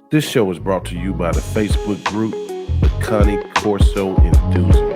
This show is brought to you by the Facebook group, The Connie Corso Enthusiast.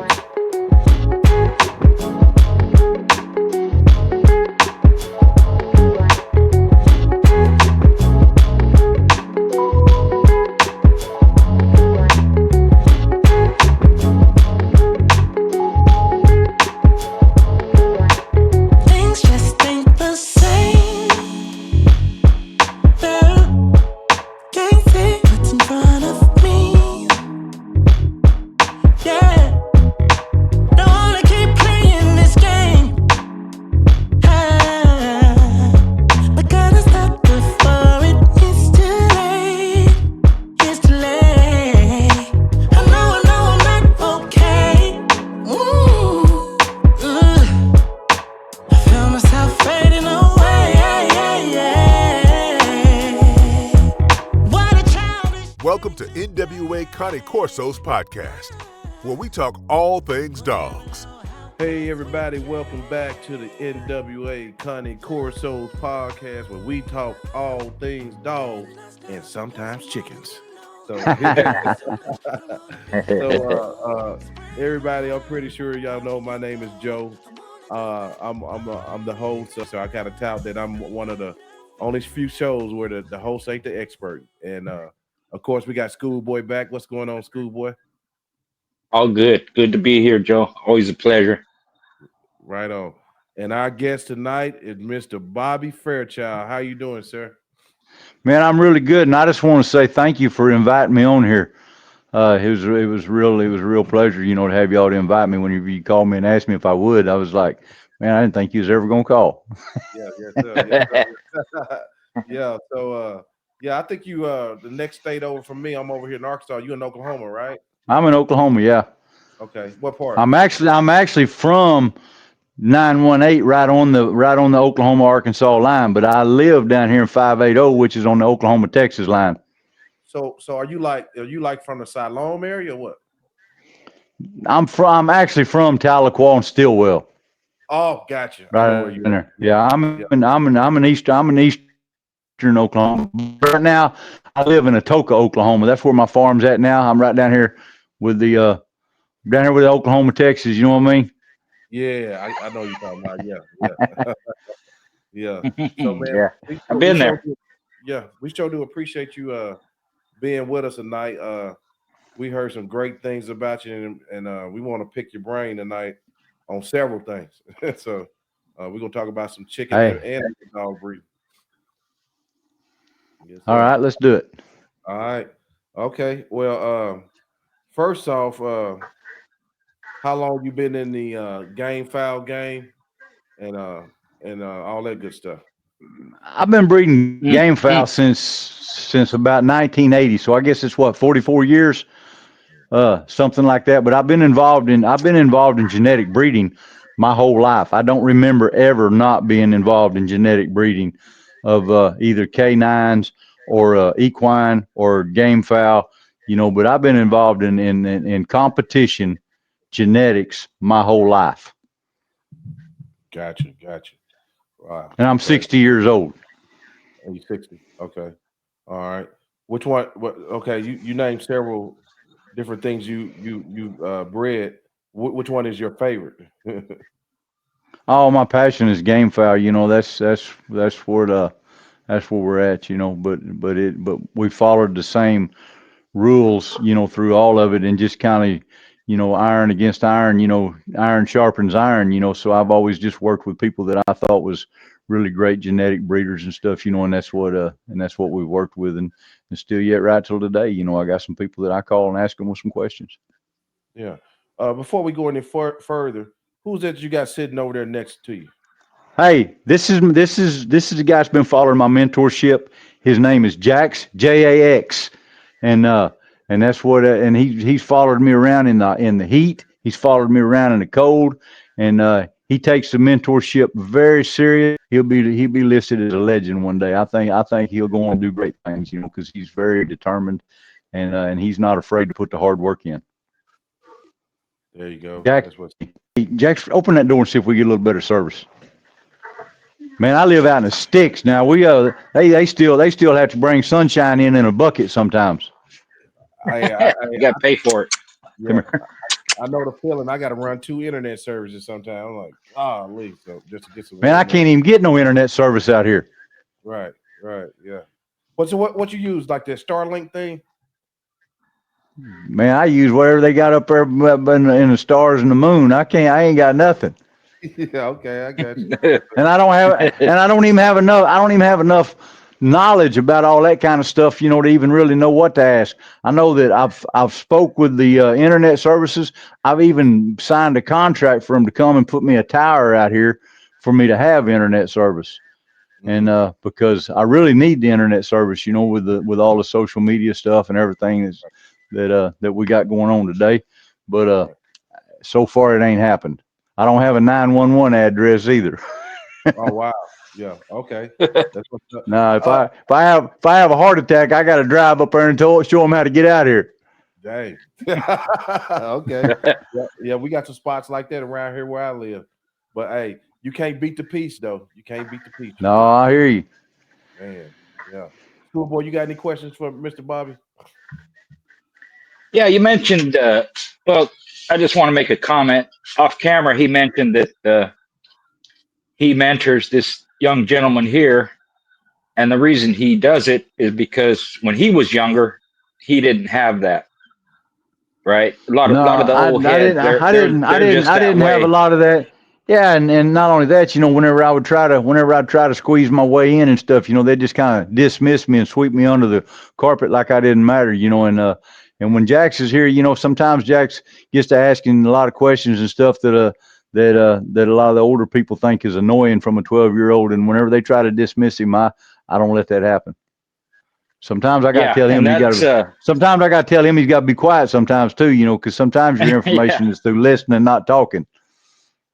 Welcome to NWA Connie Corso's podcast, where we talk all things dogs. Hey everybody, welcome back to the NWA Connie Corso's podcast, where we talk all things dogs and sometimes chickens. So, everybody, I'm pretty sure y'all know my name is Joe. I'm the host, so I kind of tout that I'm one of the only few shows where the host ain't the expert. And of course, we got Schoolboy back. What's going on, Schoolboy? All good. Good to be here, Joe. Always a pleasure. Right on. And our guest tonight is Mr. Bobby Fairchild. How you doing, sir? Man, I'm really good, and I just want to say thank you for inviting me on here. It was a real pleasure, to have y'all to invite me. When you called me and asked me if I would, I was like, man, I didn't think you was ever gonna call. Yeah, yes, sir. Yes, sir. Yeah. So, I think you the next state over from me. I'm over here in Arkansas. You in Oklahoma, right? I'm in Oklahoma, yeah. Okay. What part? I'm actually from 918, right on the Oklahoma Arkansas line, but I live down here in 580, which is on the Oklahoma Texas line. So are you like from the Siloam area or what? I'm actually from Tahlequah and Stillwell. Oh, gotcha. Right in there. Yeah, I'm in eastern Oklahoma. Right now, I live in Atoka, Oklahoma. That's where my farm's at now. I'm right down here with the Oklahoma, Texas. You know what I mean? Yeah, I know you're talking about. Yeah. Yeah. So man, yeah, I've been there. We sure do appreciate you being with us tonight. We heard some great things about you, and we want to pick your brain tonight on several things. So we're gonna talk about some chicken and dog breeding. Yes, all right, let's do it. All right. Okay. Well, first off, how long you been in the fowl game and all that good stuff? I've been breeding game fowl since about 1980. So I guess it's 44 years, something like that. But I've been involved in genetic breeding my whole life. I don't remember ever not being involved in genetic breeding of either canines or equine or game fowl, but I've been involved in competition genetics my whole life. Gotcha. Wow. And I'm 60 years old. And you're 60. Okay. All right. Which one? Okay. You named several different things you bred. Which one is your favorite? Oh, my passion is game fowl. That's where we're at. But we followed the same rules, through all of it, and just kind of, iron against iron. Iron sharpens iron. So I've always just worked with people that I thought was really great genetic breeders and stuff. And that's what we've worked with, and still yet right till today. I got some people that I call and ask them with some questions. Yeah. Before we go any further, who's that you got sitting over there next to you? Hey, this is the guy that's been following my mentorship. His name is Jax, Jax, and that's what. And he's followed me around in the heat. He's followed me around in the cold, and he takes the mentorship very serious. He'll be listed as a legend one day. I think he'll go on and do great things. Because he's very determined, and he's not afraid to put the hard work in. There you go. Jax, open that door and see if we get a little better service. Man, I live out in the sticks now. They still have to bring sunshine in a bucket sometimes. You got to pay for it. Yeah, I know the feeling. I got to run 2 internet services sometimes. I'm like, golly, so just to get some Man, I internet. can't even get no internet service out here. Right, yeah. What you use, like that Starlink thing? Man, I use whatever they got up there in the stars and the moon. I ain't got nothing. Yeah, okay, I got you. And I don't even have enough knowledge about all that kind of stuff, to even really know what to ask. I know that I've spoke with the internet services. I've even signed a contract for them to come and put me a tower out here for me to have internet service. And because I really need the internet service, with all the social media stuff and everything that we got going on today. But so far it ain't happened. I don't have a 911 address either. Oh wow, yeah, okay. That's what's up. No, if I have a heart attack, I got to drive up there and show them how to get out of here. Dang. Okay. Yeah, we got some spots like that around here where I live. But hey, you can't beat the peace though. You can't beat the peace. No, I hear you. Man, yeah. Schoolboy, you got any questions for Mr. Bobby? Yeah, you mentioned. Well, I just want to make a comment off camera. He mentioned that he mentors this young gentleman here, and the reason he does it is because when he was younger, he didn't have that. Right, a lot of the old heads, I they're just that didn't have a way. lot of that. Yeah, and not only that, whenever I try to squeeze my way in and stuff, they just kind of dismiss me and sweep me under the carpet like I didn't matter, and when Jax is here, sometimes Jax gets to asking a lot of questions and stuff that a lot of the older people think is annoying from a 12-year-old, and whenever they try to dismiss him, I don't let that happen. Sometimes I got to tell him sometimes I got to tell him he's got to be quiet sometimes too, because sometimes your information is through listening, not talking.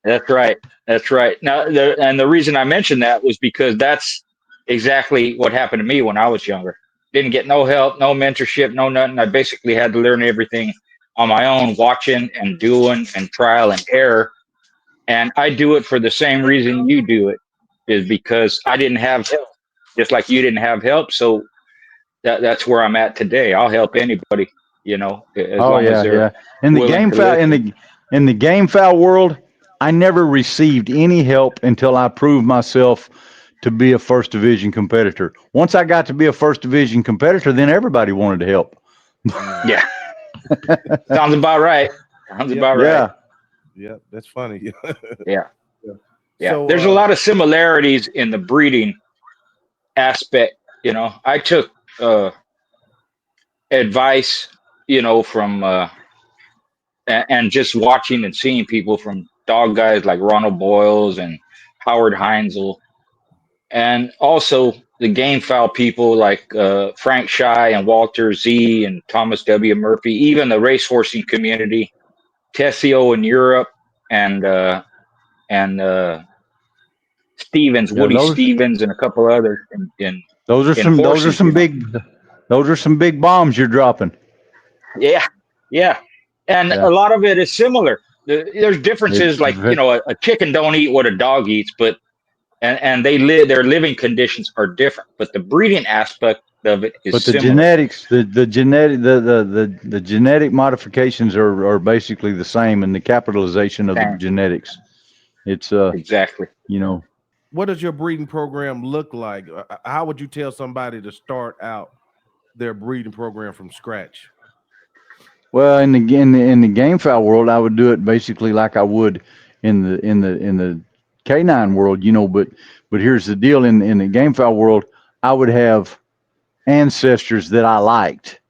That's right. That's right. Now, the reason I mentioned that was because that's exactly what happened to me when I was younger. Didn't get no help, no mentorship, no nothing. I basically had to learn everything on my own, watching and doing and trial and error. And I do it for the same reason you do it, is because I didn't have help, just like you didn't have help. So that's where I'm at today. I'll help anybody, as long as they're In the willing game to foul listen. in the game foul world, I never received any help until I proved myself to be a first division competitor. Once I got to be a first division competitor, then everybody wanted to help. Yeah. Sounds about right. Sounds Yeah. about right. Yeah, that's funny. Yeah. Yeah. Yeah. So There's a lot of similarities in the breeding aspect. I took advice, from and just watching and seeing people from dog guys like Ronald Boyles and Howard Heinzel, and also the game foul people like Frank Shy and Walter Z and Thomas W. Murphy, even the racehorsing community, Tessio in Europe, and Stevens, Yeah, Woody Stevens, and a couple others those are in horses. Those are some big bombs you're dropping. Yeah, yeah, and Yeah. a lot of it is similar. There's differences, like a chicken don't eat what a dog eats, but and their living conditions are different, but the breeding aspect of it is But the similar. genetics, the genetic modifications are basically the same, and the capitalization of the Same. genetics. It's Exactly. what does your breeding program look like? How would you tell somebody to start out their breeding program from scratch? Well, in the game foul world, I would do it basically like I would in the canine world, but here's the deal: in the game foul world, I would have ancestors that I liked,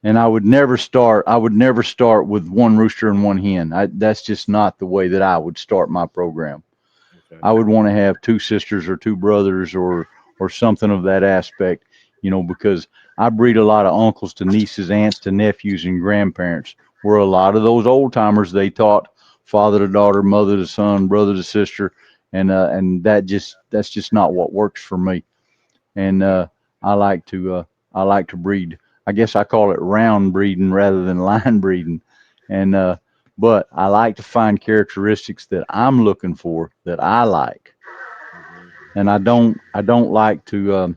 and I would never start with one rooster and one hen. That's just not the way that I would start my program. Okay. I would want to have two sisters or two brothers or something of that aspect, because I breed a lot of uncles to nieces, aunts to nephews, and grandparents. Where a lot of those old timers, they taught father to daughter, mother to son, brother to sister, and that's just not what works for me. And I like to breed. I guess I call it round breeding rather than line breeding, and but I like to find characteristics that I'm looking for that I like. and I don't like to.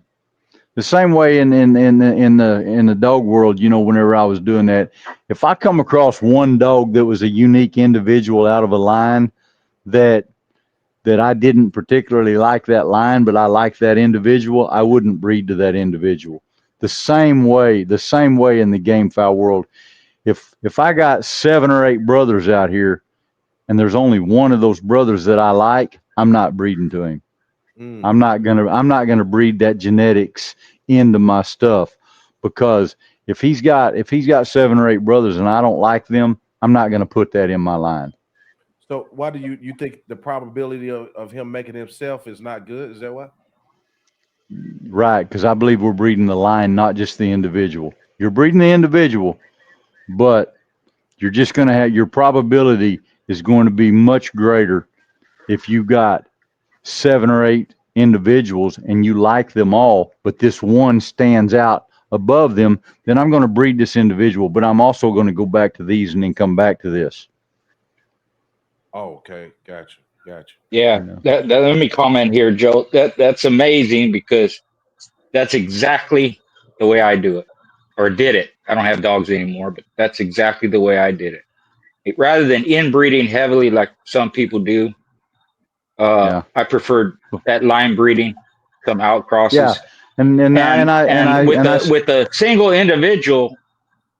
The same way in the dog world, whenever I was doing that, if I come across one dog that was a unique individual out of a line that I didn't particularly like that line, but I liked that individual, I wouldn't breed to that individual. The same way in the game fowl world. If I got 7 or 8 brothers out here and there's only one of those brothers that I like, I'm not breeding to him. I'm not gonna breed that genetics into my stuff, because if he's got 7 or 8 brothers and I don't like them, I'm not gonna put that in my line. So why do you think the probability of him making himself is not good? Is that why? Right, because I believe we're breeding the line, not just the individual. You're breeding the individual, but you're just gonna have, your probability is going to be much greater if you got 7 or 8 individuals and you like them all, but this one stands out above them, then I'm going to breed this individual, but I'm also going to go back to these and then come back to this. Oh, okay. Gotcha. Yeah. Let me comment here, Joe. That's amazing, because that's exactly the way I do it, or did it. I don't have dogs anymore, but that's exactly the way I did it. Rather than inbreeding heavily like some people do, I preferred that line breeding, some outcrosses. Yeah. And with a single individual,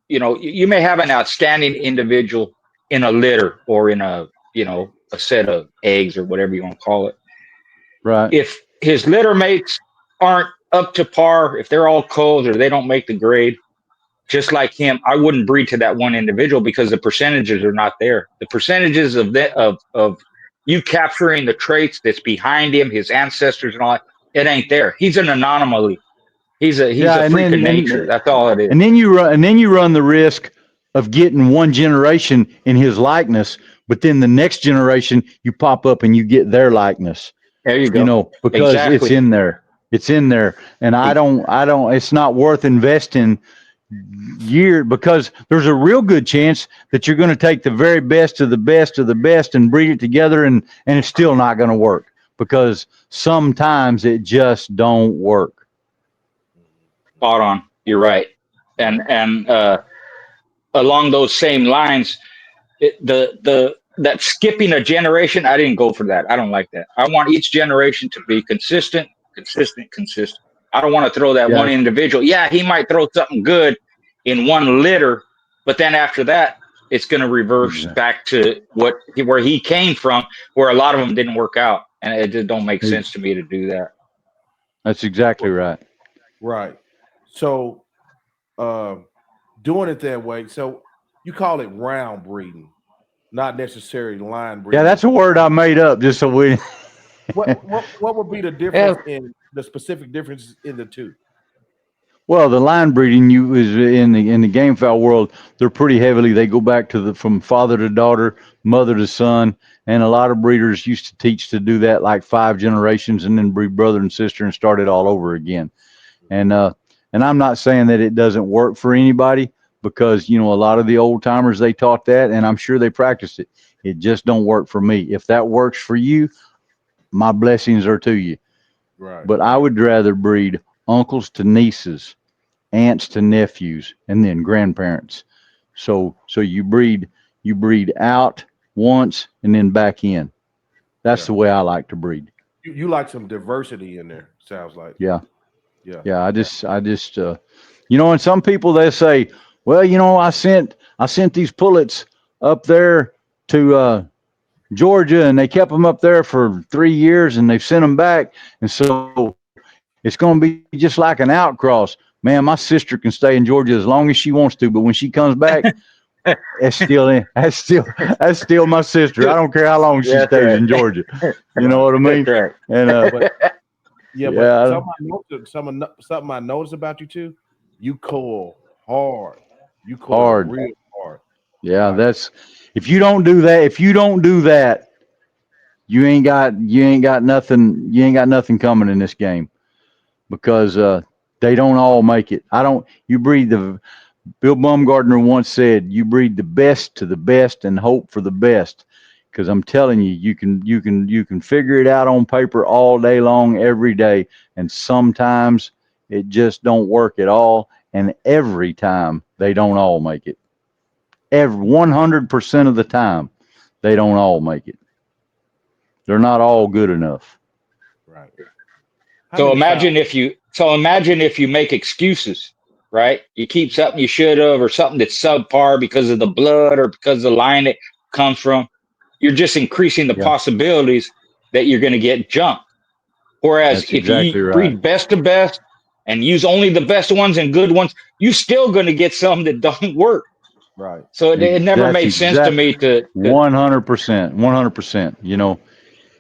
you may have an outstanding individual in a litter or in a set of eggs or whatever you want to call it. Right. If his litter mates aren't up to par, if they're all culls or they don't make the grade, just like him, I wouldn't breed to that one individual, because the percentages are not there. The percentages of you capturing the traits that's behind him, his ancestors and all that, it ain't there. He's an anomaly. He's a freak of nature. That's all it is. And then you run the risk of getting one generation in his likeness, but then the next generation you pop up and you get their likeness. There you go. Because exactly. It's in there. And I don't, it's not worth investing because there's a real good chance that you're going to take the very best of the best of the best and breed it together, and it's still not going to work, because sometimes it just don't work. Spot on. You're right. And along those same lines, that skipping a generation, I didn't go for that. I don't like that. I want each generation to be consistent. I don't want to throw that one individual. Yeah, he might throw something good in one litter, but then after that, it's going to reverse back to where he came from, where a lot of them didn't work out, and it just don't make sense to me to do that. That's exactly right. Right. So, doing it that way. So you call it round breeding, not necessarily line breeding. Yeah, that's a word I made up just so we. What would be the difference in the specific differences in the two? Well, the line breeding is in the game fowl world. They're pretty heavily. They go back to from father to daughter, mother to son, and a lot of breeders used to teach to do that like 5 generations and then breed brother and sister and start it all over again. And I'm not saying that it doesn't work for anybody, because a lot of the old timers, they taught that, and I'm sure they practiced it. It just don't work for me. If that works for you, my blessings are to you. Right. But I would rather breed uncles to nieces, aunts to nephews, and then grandparents. So you breed out once and then back in. That's the way I like to breed. You like some diversity in there, sounds like. Yeah. I just and some people, they say, well, I sent these pullets up there to Georgia, and they kept them up there for 3 years, and they've sent them back, and so it's going to be just like an outcross. Man, my sister can stay in Georgia as long as she wants to, but when she comes back, that's still my sister. I don't care how long she stays in Georgia. You know what I mean? Right. And but something I noticed about you too, you coil hard. You coil real hard. Yeah, that's if you don't do that, you ain't got nothing coming in this game, because they don't all make it. Bill Baumgartner once said, you breed the best to the best and hope for the best. Because I'm telling you, you can figure it out on paper all day long, every day, and sometimes it just don't work at all. And every time they don't all make it. 100% of the time, they don't all make it. They're not all good enough. Right. So imagine if you make excuses, right? You keep something you should have, or something that's subpar because of the blood or because of the line it comes from. You're just increasing the possibilities that you're going to get jumped. Whereas That's if you exactly right. breed best to best and use only the best ones and good ones, you're still going to get some that don't work. Right. So it never made sense to me to 100%, 100%. You know,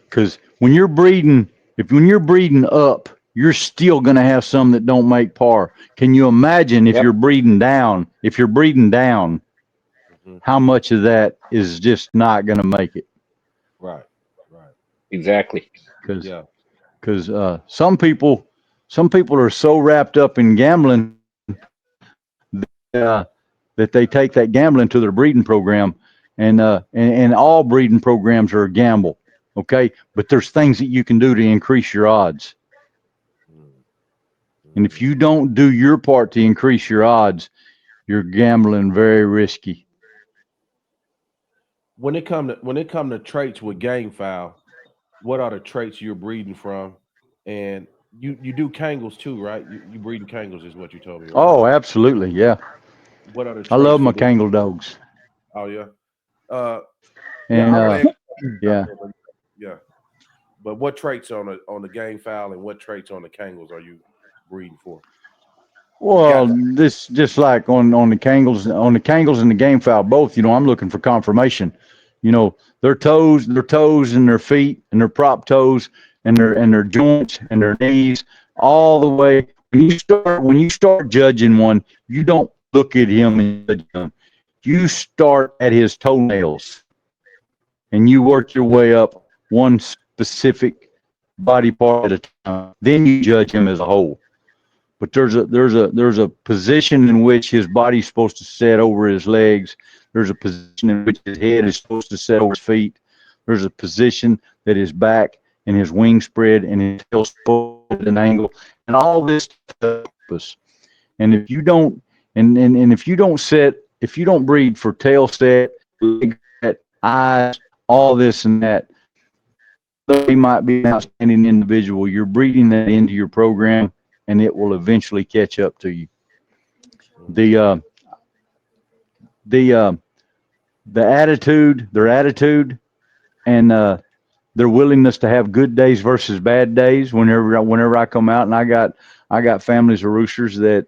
because when you're breeding up, you're still going to have some that don't make par. Can you imagine if you're breeding down? If you're breeding down, how much of that is just not going to make it? Right. Right. Exactly. Because some people are so wrapped up in gambling that they take that gambling to their breeding program, and all breeding programs are a gamble. Okay, but there's things that you can do to increase your odds. And if you don't do your part to increase your odds, you're gambling very risky. When it come to traits with game fowl, what are the traits you're breeding from? And you do Kangals too, right? You breeding Kangals is what you told me, right? Oh, absolutely, yeah. What are the traits I love my for the? Kangal dogs. Oh yeah, And I'm gonna yeah. yeah. But what traits on the game fowl and what traits on the Kangals are you breeding for? Well, this just like on the Kangals and the game fowl both. You know, I'm looking for confirmation. You know, their toes and their feet and their prop toes and their joints and their knees, all the way. When you start judging one, you don't look at him and judge him. You start at his toenails, and you work your way up one specific body part at a time. Then you judge him as a whole. But there's a position in which his body's supposed to set over his legs. There's a position in which his head is supposed to set over his feet. There's a position that his back and his wing spread and his tail supposed at an angle, and all this purpose. And if you don't, and if you don't breed for tail set, leg set, eyes, all this and that, he might be an outstanding individual. You're breeding that into your program, and it will eventually catch up to you. The attitude, their attitude, and their willingness to have good days versus bad days. Whenever I come out, and I got families of roosters that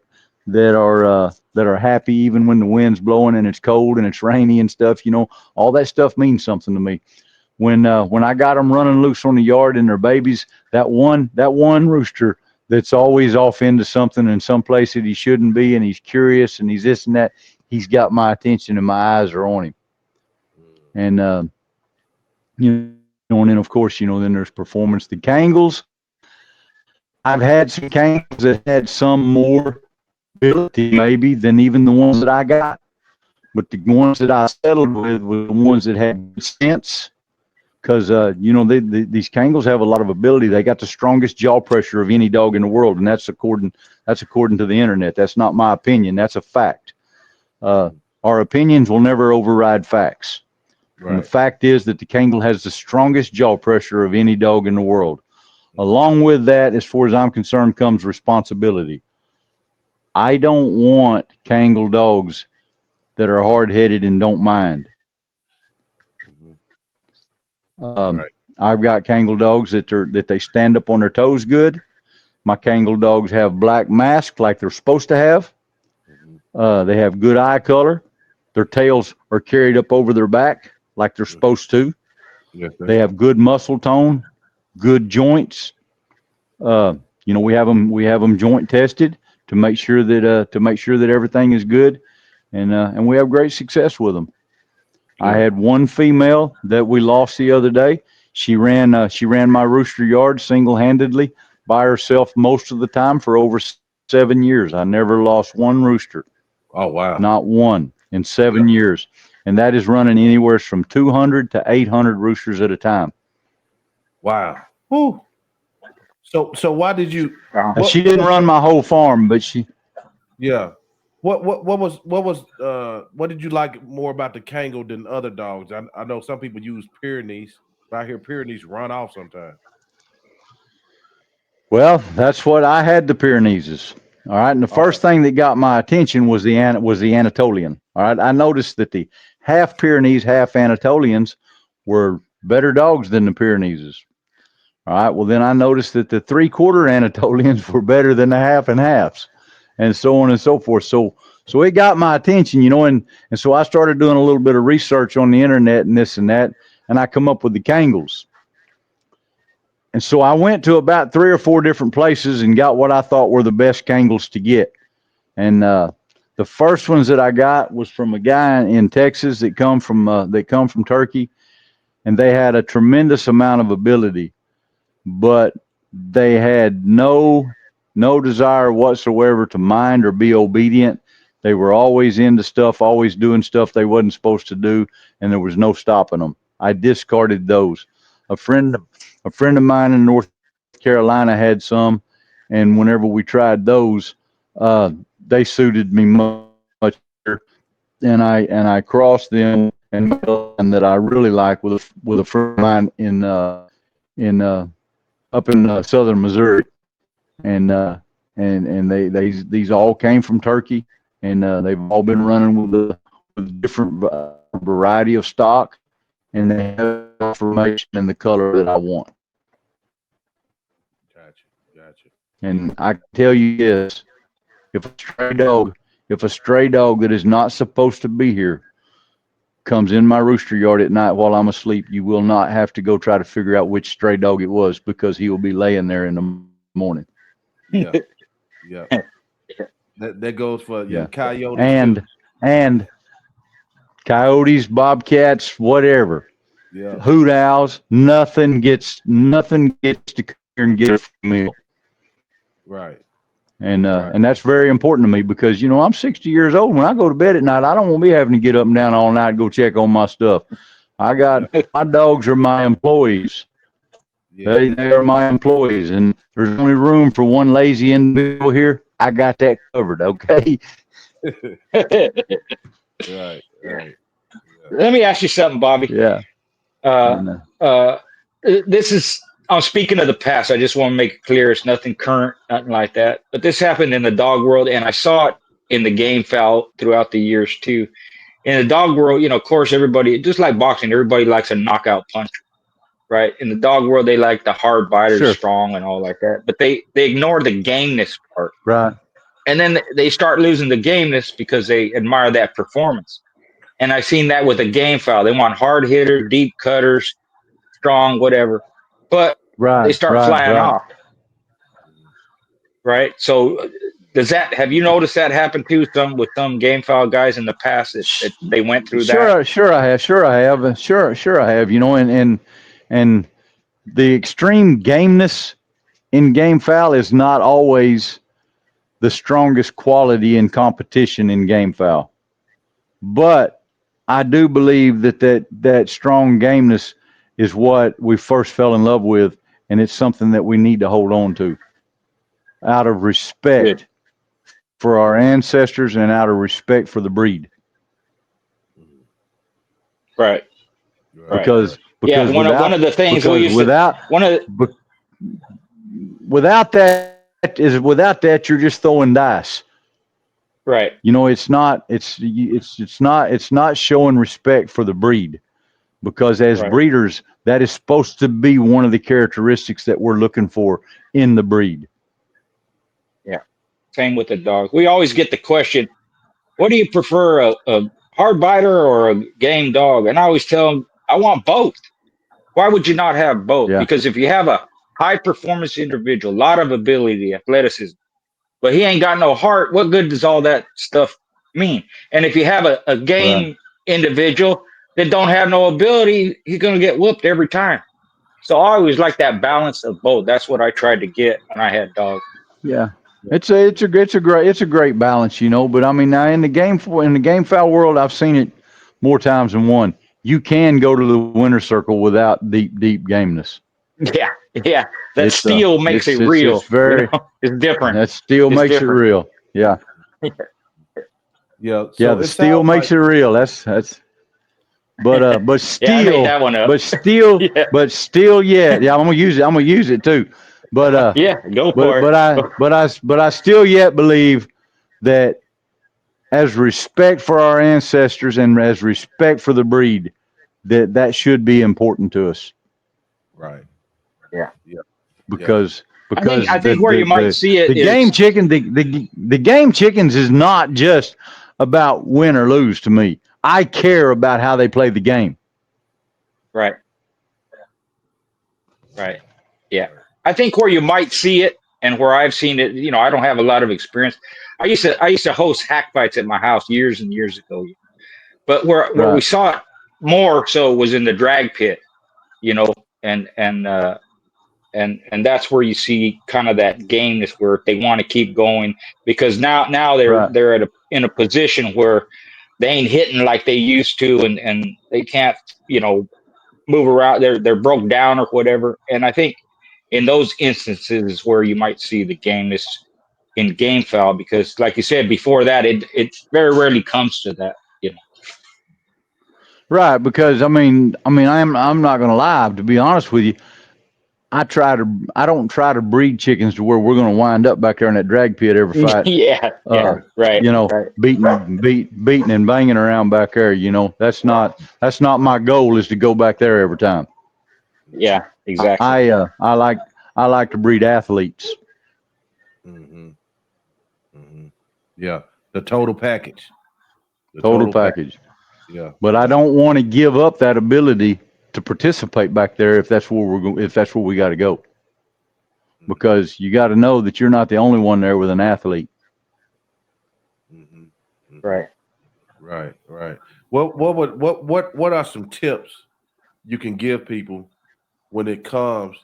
are happy even when the wind's blowing and it's cold and it's rainy and stuff. You know, all that stuff means something to me. When I got them running loose on the yard and their babies, that one rooster that's always off into something in some place that he shouldn't be, and he's curious and he's this and that, he's got my attention and my eyes are on him. And you know, and then of course, you know, then there's performance. The Kangals, I've had some Kangals that had some more ability maybe than even the ones that I got, but the ones that I settled with were the ones that had good sense. Because you know, these Kangals have a lot of ability. They got the strongest jaw pressure of any dog in the world, and that's according to the internet. That's not my opinion. That's a fact. Our opinions will never override facts. Right. And the fact is that the Kangal has the strongest jaw pressure of any dog in the world. Along with that, as far as I'm concerned, comes responsibility. I don't want Kangal dogs that are hard-headed and don't mind. Right. I've got Kangal dogs that they stand up on their toes good. My Kangal dogs have black masks like they're supposed to have. They have good eye color. Their tails are carried up over their back like they're supposed to. Yes, they have good muscle tone, good joints. You know, we have them joint tested to make sure that everything is good, and we have great success with them. I had one female that we lost the other day. She ran my rooster yard single-handedly by herself most of the time for over 7 years. I never lost one rooster. Oh wow! Not one in 7 years. and that is running anywhere from 200 to 800 roosters at a time. Wow. Whew. So why did you? And she didn't run my whole farm, but she. Yeah. What did you like more about the Kangal than other dogs? I know some people use Pyrenees, but I hear Pyrenees run off sometimes. Well, that's what I had, the Pyrenees. All right, and the first thing that got my attention was the Anatolian. All right, I noticed that the half Pyrenees, half Anatolians were better dogs than the Pyrenees. All right, well then I noticed that the 3/4 Anatolians were better than the half and halves, and so on and so forth. So it got my attention, and so I started doing a little bit of research on the internet and this and that, and I come up with the Kangals. And so I went to about 3 or 4 different places and got what I thought were the best Kangals to get. And the first ones that I got was from a guy in Texas that come from Turkey, and they had a tremendous amount of ability, but they had no desire whatsoever to mind or be obedient. They were always into stuff, always doing stuff they wasn't supposed to do, and there was no stopping them. I discarded those. A friend of mine in North Carolina had some, and whenever we tried those, they suited me much better. And I crossed them and that I really like with a friend of mine in up in southern Missouri, and these all came from Turkey, and they've all been running with a different variety of stock, and they have information in the color that I want. Gotcha. And I can tell you this: if a stray dog that is not supposed to be here comes in my rooster yard at night while I'm asleep, you will not have to go try to figure out which stray dog it was, because he will be laying there in the morning. Yeah. That goes for coyotes and coyotes, bobcats, whatever. Yeah. Hoot owls, nothing gets to come here and get a meal. Right. And that's very important to me, because I'm 60 years old. When I go to bed at night, I don't want to be having to get up and down all night and go check on my stuff. My dogs are my employees. Yeah. They are my employees, and there's only room for one lazy individual here. I got that covered, okay? Right. Let me ask you something, Bobby. Yeah. This is, I'm speaking of the past. I just want to make it clear it's nothing current, nothing like that. But this happened in the dog world, and I saw it in the game fowl throughout the years too. In the dog world, of course, everybody, just like boxing, everybody likes a knockout puncher, right? In the dog world, they like the hard biters, sure, strong and all like that. But they ignore the gameness part. Right. And then they start losing the gameness because they admire that performance. And I've seen that with a game foul. They want hard hitters, deep cutters, strong, whatever. But they start flying off. Right. So have you noticed that happen too with some game foul guys in the past that they went through that? Sure I have. Sure I have. And the extreme gameness in game foul is not always the strongest quality in competition in game foul. But I do believe that strong gameness is what we first fell in love with, and it's something that we need to hold on to out of respect for our ancestors and out of respect for the breed. Right. Because one of the things we used without that you're just throwing dice. Right. It's not showing respect for the breed, because as breeders, that is supposed to be one of the characteristics that we're looking for in the breed. Yeah. Same with the dog. We always get the question, what do you prefer, a hard biter or a game dog? And I always tell them, I want both. Why would you not have both? Yeah. Because if you have a high performance individual, a lot of ability, athleticism, but he ain't got no heart, what good does all that stuff mean? And if you have a game individual that don't have no ability, he's going to get whooped every time. So I always like that balance of both. That's what I tried to get when I had dogs. Yeah. It's a great balance, but I mean, now in the game foul world, I've seen it more times than one. You can go to the winner's circle without deep gameness. Yeah, yeah. That steel makes it real. It's very, it's different. That steel makes it real. Yeah. Yeah. So the steel makes it real. That's but still, yeah, I made that one up. but still, yeah, I'm gonna use it too. But yeah, go for it. But I still yet believe that as respect for our ancestors and as respect for the breed, that should be important to us. Right. Yeah. Because I think where you might see it the game chicken, the game chickens is not just about win or lose to me. I care about how they play the game. Right. Yeah. I think where you might see it and where I've seen it, I don't have a lot of experience. I used to host hack fights at my house years and years ago. But where we saw it more so was in the drag pit, and that's where you see kind of that gameness where they want to keep going because now they're in a position where they ain't hitting like they used to and they can't move around. They're broke down or whatever. And I think in those instances where you might see the gameness in game fowl, because like you said before that, it very rarely comes to that. Right, because I'm not gonna lie, to be honest with you. I don't try to breed chickens to where we're going to wind up back there in that drag pit every fight. Right. Beating and banging around back there. That's not my goal is to go back there every time. Yeah, exactly. I like to breed athletes. Mm-hmm. Mm-hmm. Yeah, the total package. Total package. Yeah, but I don't want to give up that ability to participate back there if that's where we got to go, because you got to know that you're not the only one there with an athlete. Mm-hmm. Mm-hmm. Right. What are some tips you can give people when it comes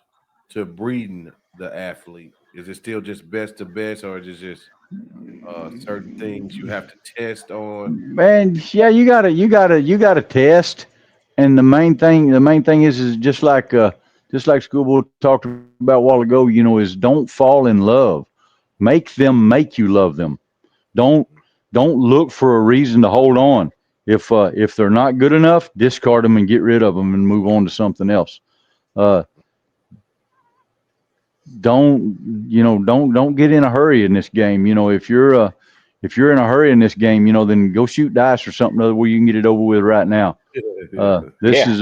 to breeding the athlete? Is it still just best to best, or is it just certain things you have to test on? Man, yeah, you gotta test. And the main thing is just like Schoolboy talked about a while ago, is don't fall in love. Make them make you love them. Don't look for a reason to hold on. If they're not good enough, discard them and get rid of them and move on to something else. Don't get in a hurry in this game. If you're in a hurry in this game, then go shoot dice or something other where you can get it over with right now. This has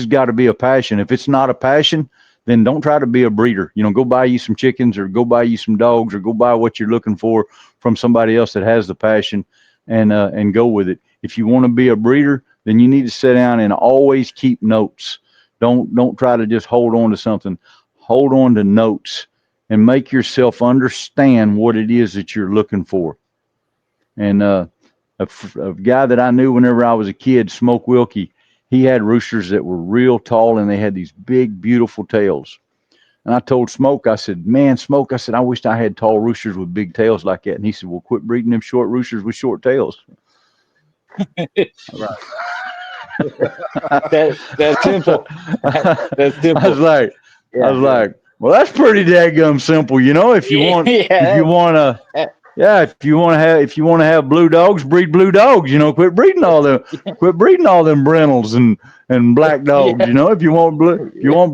got to be a passion. If it's not a passion, then don't try to be a breeder. Go buy you some chickens or go buy you some dogs or go buy what you're looking for from somebody else that has the passion and go with it. If you want to be a breeder, then you need to sit down and always keep notes. Don't try to just hold on to something. Hold on to notes and make yourself understand what it is that you're looking for. And a guy that I knew whenever I was a kid, Smoke Wilkie, he had roosters that were real tall and they had these big, beautiful tails. And I told Smoke, I said, man, Smoke, I said, I wished I had tall roosters with big tails like that. And he said, well, quit breeding them short roosters with short tails. Right. That's simple. That's simple. I was like, well, that's pretty daggum simple, If you want, if you want to have blue dogs, breed blue dogs. Quit breeding all them brindles and black dogs. If you want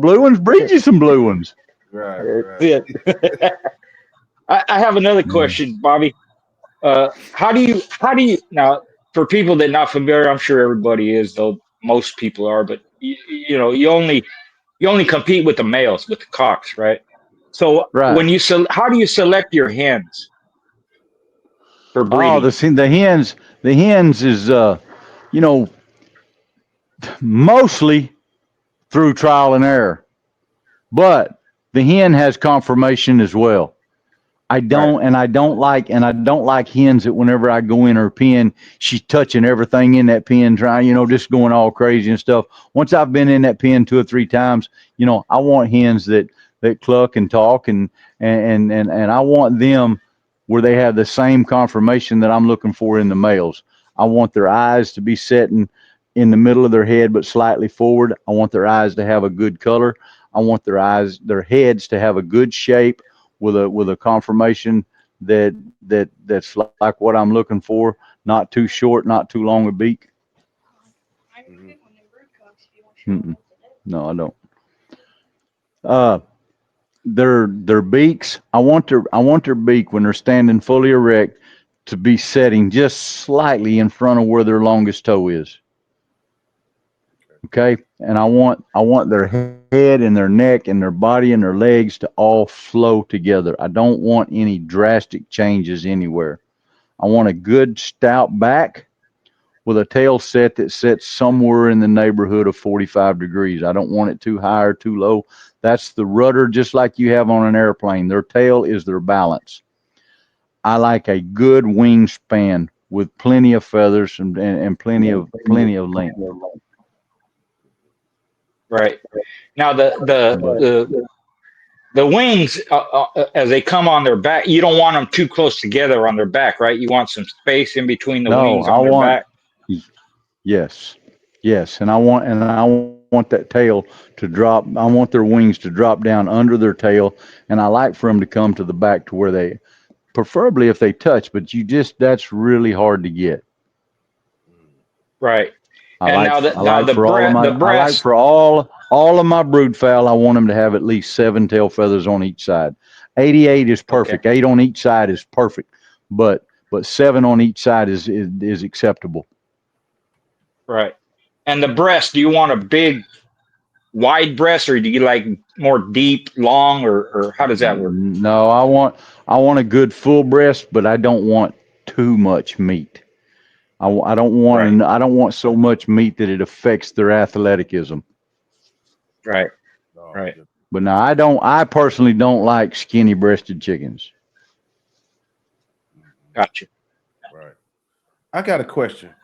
blue ones, breed you some blue ones. Right. I have another question, Bobby. How do you now? For people that are not familiar, I'm sure everybody is, though most people are. But you only compete with the males, with the cocks, right? So when how do you select your hens for breeding? Oh, the hens is mostly through trial and error, but the hen has confirmation as well. I don't like hens that whenever I go in her pen, she's touching everything in that pen, trying, just going all crazy and stuff. Once I've been in that pen 2 or 3 times, I want hens that cluck and talk and I want them where they have the same conformation that I'm looking for in the males. I want their eyes to be setting in the middle of their head, but slightly forward. I want their eyes to have a good color. I want their heads to have a good shape with a conformation that's like what I'm looking for. Not too short, not too long a beak. Mm-mm. No, I don't. Their beaks. I want their beak when they're standing fully erect to be setting just slightly in front of where their longest toe is. Okay, and I want their head and their neck and their body and their legs to all flow together. I don't want any drastic changes anywhere. I want a good stout back with a tail set that sets somewhere in the neighborhood of 45 degrees. I don't want it too high or too low. That's the rudder, just like you have on an airplane. Their tail is their balance. I like a good wingspan with plenty of feathers and plenty of length. Right. Now the wings, as they come on their back, you don't want them too close together on their back, right? You want some space in between the wings on their back. Yes, and I want that tail to drop. I want their wings to drop down under their tail, and I like for them to come to the back to where they, preferably if they touch, but that's really hard to get. Right. I like for all of my brood fowl, I want them to have at least 7 tail feathers on each side. 88 is perfect. Okay. 8 on each side is perfect, but 7 on each side is acceptable. Right. And the breast, do you want a big, wide breast, or do you like more deep, long, or how does that work? No, I want a good full breast, but I don't want too much meat. I don't want so much meat that it affects their athleticism. Right. Right. But now I personally don't like skinny breasted chickens. Gotcha. Right. I got a question.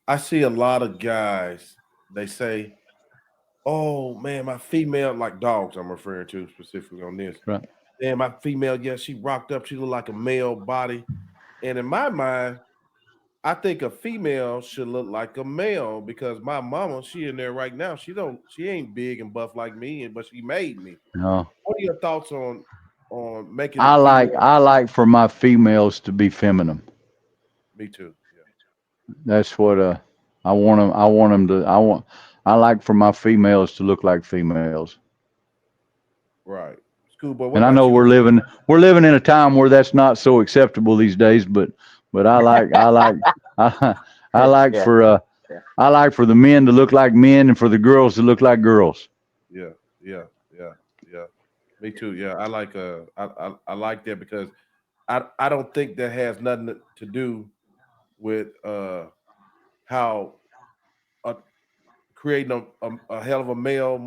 I see a lot of guys, they say, oh man, my female, like dogs I'm referring to specifically on this. Right. And my female, she rocked up, she looked like a male body. And in my mind, I think a female should look like a male because my mama, she in there right now. She ain't big and buff like me, but she made me. No. What are your thoughts on making? I like for my females to be feminine. Me too. Yeah. That's what I want them. I like for my females to look like females. Right. Schoolboy, and I know we're living in a time where that's not so acceptable these days, but I like for the men to look like men and for the girls to look like girls. Yeah. Me too. Yeah, I like I like that because I don't think that has nothing to do with how creating a hell of a male,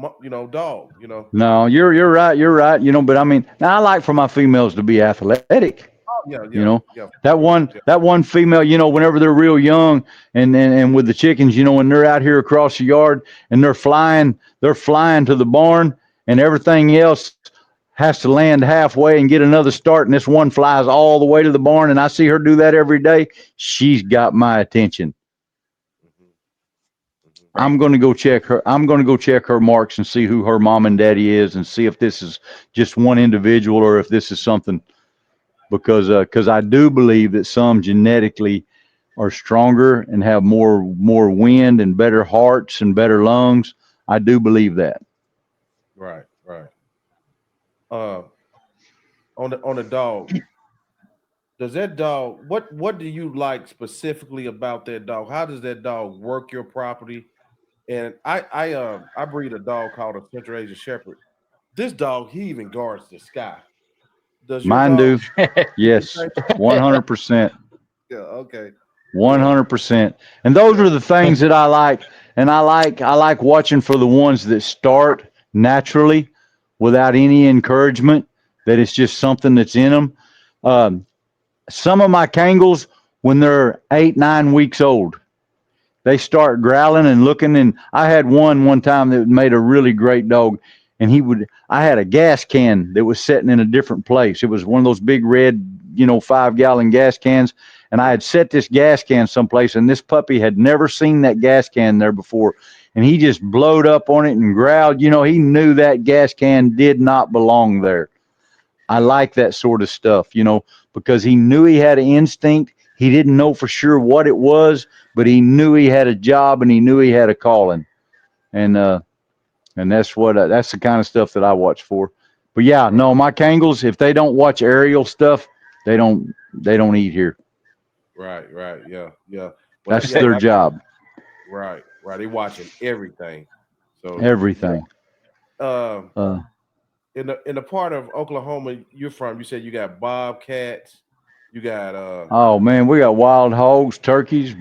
dog. No, you're right. But I mean, now I like for my females to be athletic. Oh, yeah. That one female, whenever they're real young and with the chickens, when they're out here across the yard and they're flying to the barn and everything else has to land halfway and get another start, and this one flies all the way to the barn, and I see her do that every day. She's got my attention. I'm going to go check her marks and see who her mom and daddy is and see if this is just one individual or if this is something, because I do believe that some genetically are stronger and have more wind and better hearts and better lungs. I do believe that. Right. On the dog, does that dog, what do you like specifically about that dog? How does that dog work your property? And I breed a dog called a Central Asian Shepherd. This dog, he even guards the sky. Does your mine dog do? Yes, 100%. Yeah, okay. 100%. And those are the things that I like. And I like watching for the ones that start naturally without any encouragement, that it's just something that's in them. Some of my Kangals, when they're 8-9 weeks old, they start growling and looking. And I had one time that made a really great dog. And I had a gas can that was sitting in a different place. It was one of those big red 5-gallon gas cans. And I had set this gas can someplace, and this puppy had never seen that gas can there before. And he just blowed up on it and growled. He knew that gas can did not belong there. I like that sort of stuff, because he knew he had an instinct. He didn't know for sure what it was, but he knew he had a job and he knew he had a calling. And that's that's the kind of stuff that I watch for. But yeah, no, my Kangals, if they don't watch aerial stuff, they don't eat here. Right, yeah. Well, that's their job. Right. They watching everything. So everything. In the part of Oklahoma you're from, you said you got bobcats, you got oh man, we got wild hogs, turkeys,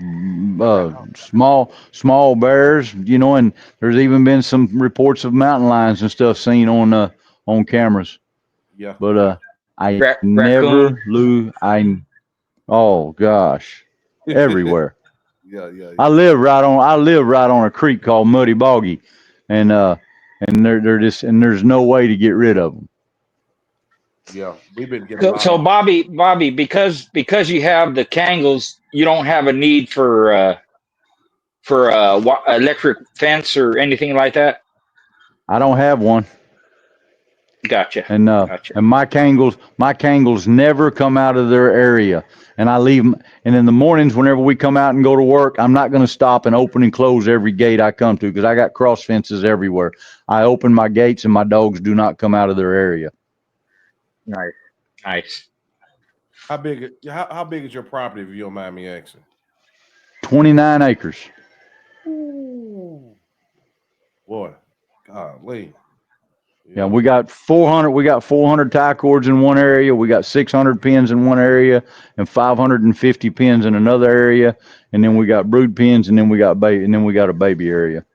small bears, and there's even been some reports of mountain lions and stuff seen on cameras. Yeah. But I never lose. Oh gosh, everywhere. Yeah. I live right on a creek called Muddy Boggy, and they're just, and there's no way to get rid of them. Yeah, we've been getting. So Bobby, because you have the Kangals, you don't have a need for electric fence or anything like that. I don't have one. Gotcha. And my Kangals never come out of their area, and I leave them. And in the mornings, whenever we come out and go to work, I'm not going to stop and open and close every gate I come to, because I got cross fences everywhere. I open my gates, and my dogs do not come out of their area. Nice. How big is your property, if you don't mind me asking? 29 acres. Ooh. Boy, golly. Yeah, we got 400 tie cords in one area. We got 600 pins in one area and 550 pins in another area. And then we got brood pins, and then we got a baby area.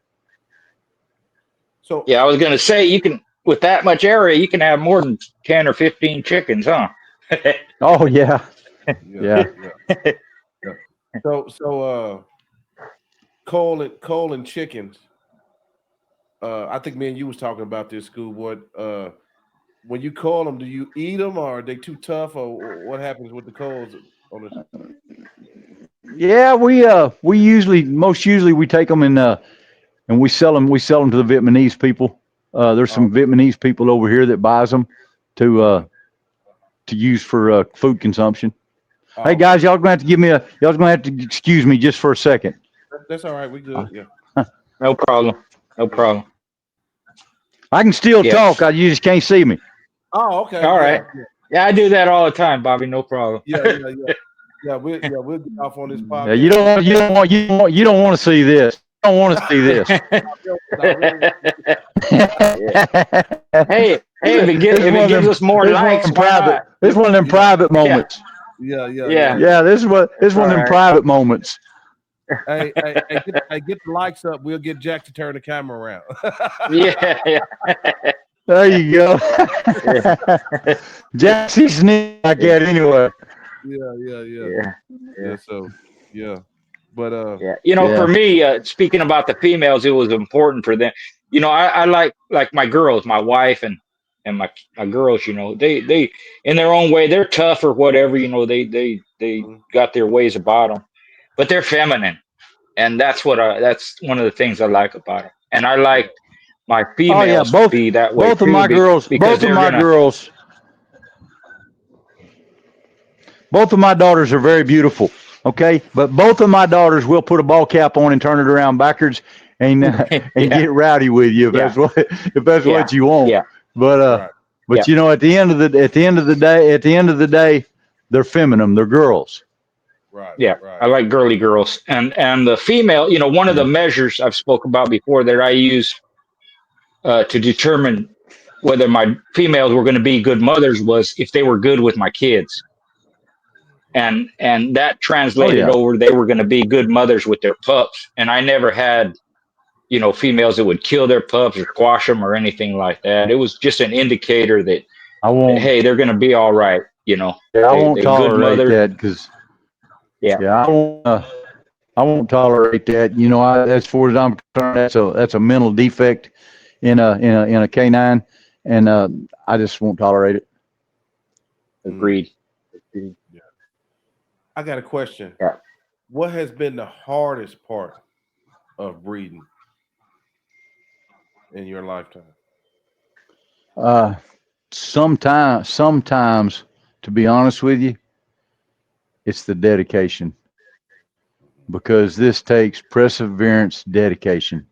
So yeah, I was going to say, you can, with that much area, you can have more than 10 or 15 chickens, huh? Oh yeah. Yeah. So Cole and chickens. I think me and you was talking about this, Schoolboy. When you call them, do you eat them, or are they too tough, or what happens with the coals on the? Yeah, we usually we take them and we sell them to the Vietnamese people. There's some Vietnamese people over here that buys them to use for food consumption. Hey guys, y'all gonna have to excuse me just for a second. That's all right. We good. Yeah. No problem. I can still talk. You just can't see me. Oh, okay. All right. Yeah, I do that all the time, Bobby. No problem. Yeah. We'll get off on this podcast. Yeah, you don't want to see this. You don't want to see this. Hey, if it gives us more likes, this is one of them private moments. Yeah. This is one of them private moments. Hey, get the likes up. We'll get Jack to turn the camera around. Yeah. There you go. Jack, he's sneaking like that anyway. Yeah. So, yeah. But for me, speaking about the females, it was important for them. I like my girls, my wife and my girls. They in their own way, they're tough or whatever. They got their ways about them, but they're feminine, and that's one of the things I like about them. And I like my females to be that way. Both of my daughters are very beautiful. Okay, but both of my daughters will put a ball cap on and turn it around backwards and get rowdy with you if that's what you want. Yeah. But at the end of the day, they're feminine. They're girls. Right. Yeah. Right. I like girly girls. And the female, one of the measures I've spoken about before that I use to determine whether my females were going to be good mothers was if they were good with my kids. And that translated over, they were going to be good mothers with their pups. And I never had, females that would kill their pups or squash them or anything like that. It was just an indicator that, hey, they're going to be all right. I won't tolerate that because, I won't tolerate that. As far as I'm concerned, that's a mental defect in a canine, and I just won't tolerate it. Agreed. Yeah. I got a question. Yeah. What has been the hardest part of breeding in your lifetime? Sometimes, to be honest with you, it's the dedication, because this takes perseverance, dedication.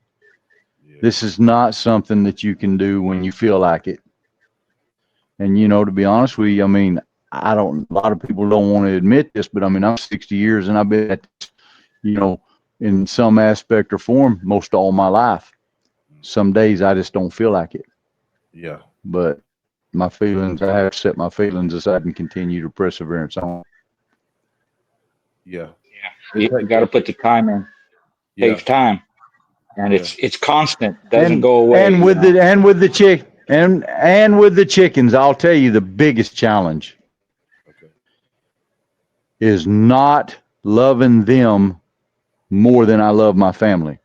Yeah. This is not something that you can do when you feel like it. And, to be honest with you, I mean, a lot of people don't want to admit this, but I mean, I'm 60 years and I've been at this, in some aspect or form most all my life. Some days I just don't feel like it. Yeah. But my feelings, I have to set my feelings aside and continue to perseverance on. Yeah. You got to put the time in. Yeah. Takes time, and Yeah. it's constant. Doesn't go away. And with the chickens, I'll tell you the biggest challenge is not loving them more than I love my family.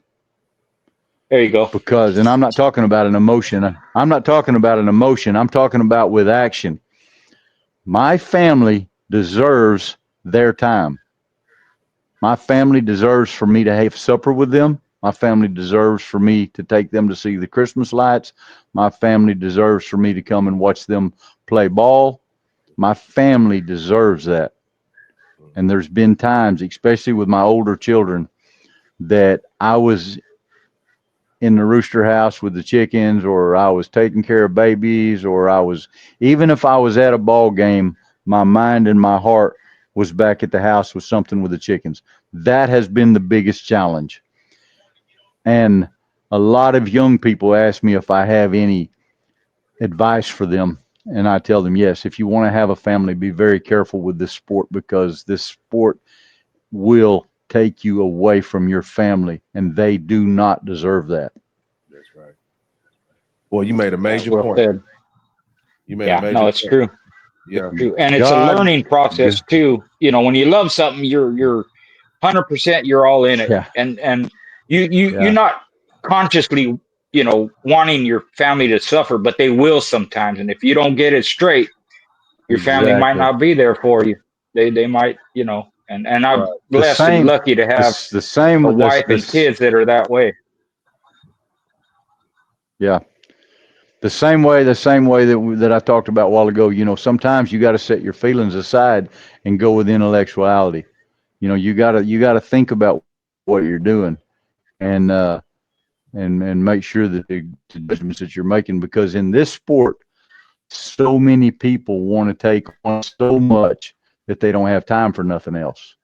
There you go. Because, and I'm not talking about an emotion. I'm talking about with action. My family deserves their time. My family deserves for me to have supper with them. My family deserves for me to take them to see the Christmas lights. My family deserves for me to come and watch them play ball. My family deserves that. And there's been times, especially with my older children, that I was in the rooster house with the chickens, or I was taking care of babies, or even if I was at a ball game, my mind and my heart was back at the house with something with the chickens. That has been the biggest challenge. And a lot of young people ask me if I have any advice for them. And I tell them, yes, if you want to have a family, be very careful with this sport, because this sport will take you away from your family, and they do not deserve that. That's right. Well, you made a major point. Said. You made a major point. It's true. Yeah. It's true. And it's a learning process too. When you love something, you're 100%, you're all in it. Yeah. And you're not consciously, wanting your family to suffer, but they will sometimes. And if you don't get it straight, your family might not be there for you. They might, and I'm blessed and lucky to have a wife and kids that are that way. Yeah. The same way that I talked about a while ago, sometimes you got to set your feelings aside and go with intellectuality. You got to think about what you're doing, and make sure that the judgments that you're making, because in this sport, so many people want to take on so much that they don't have time for nothing else.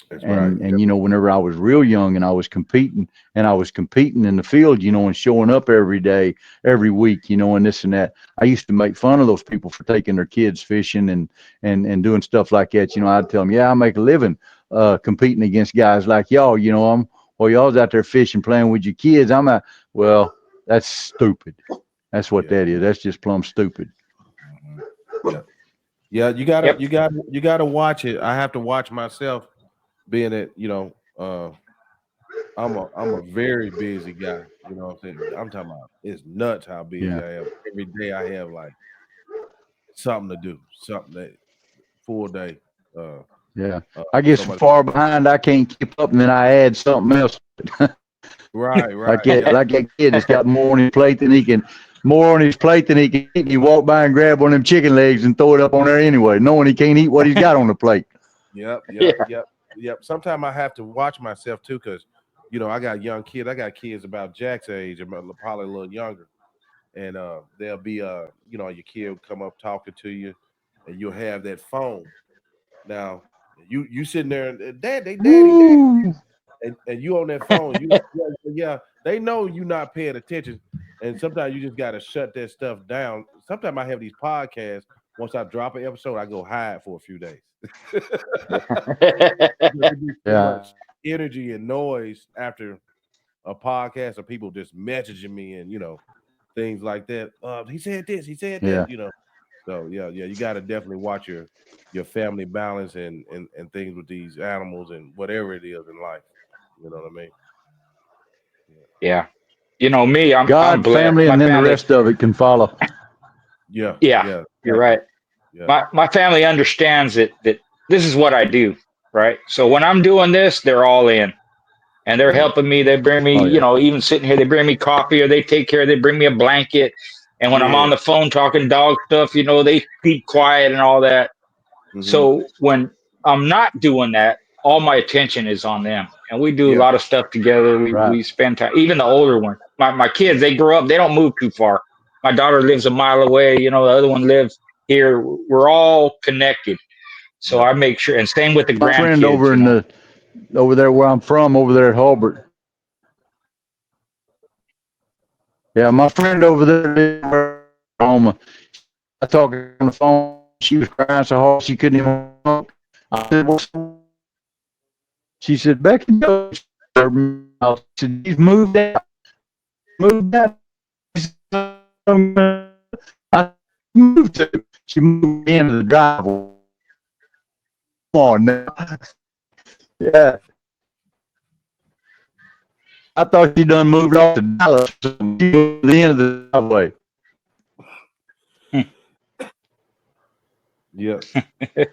That's and right. And whenever I was real young and I was competing in the field, and showing up every day, every week, and this and that, I used to make fun of those people for taking their kids fishing and doing stuff like that. I'd tell them, yeah, I make a living competing against guys like y'all. Y'all's out there fishing, playing with your kids. Well, that's stupid. That's what that is. That's just plumb stupid. Yeah. Yeah, you gotta watch it. I have to watch myself, being that, I'm a very busy guy. You know what I'm saying? I'm talking about, it's nuts how busy I am. Every day I have like something to do, something that full day. I get so far behind I can't keep up, and then I add something else. Right. Like that kid that's got more on his plate than he can eat. He walk by and grab one of them chicken legs and throw it up on there anyway, knowing he can't eat what he's got on the plate. Yep. Sometimes I have to watch myself too, because I got young kids. I got kids about Jack's age, probably a little younger, and they'll be your kid will come up talking to you, and you'll have that phone. Now you sitting there and daddy, and you on that phone. They know you're not paying attention, and sometimes you just got to shut that stuff down. Sometimes I have these podcasts. Once I drop an episode, I go hide for a few days. Much energy and noise after a podcast of people just messaging me and things like that. He said this, he said that, So you got to definitely watch your family balance and things with these animals and whatever it is in life. You know what I mean? Yeah. Me, I'm God, blessed. family, and then the rest of it can follow. Yeah. You're right. My family understands that this is what I do, right? So when I'm doing this, they're all in. And they're helping me. They bring me, even sitting here, they bring me coffee or they take care. They bring me a blanket. And when I'm on the phone talking dog stuff, they keep quiet and all that. So when I'm not doing that, all my attention is on them. And we do a lot of stuff together. We spend time, even the older ones. My kids, they grow up, they don't move too far. My daughter lives a mile away. The other one lives here. We're all connected. So I make sure, and same with the grandkids. My friend over there where I'm from, over there at Hulbert. Yeah, my friend over there, I talked on the phone. She was crying so hard she couldn't even talk. I said, she said, Becky, I said, he's moved out. Moved out. I moved to. She moved into the driveway. Come on now. Yeah. I thought she done moved off to Dallas. She moved to the end of the driveway. Yep. Yes,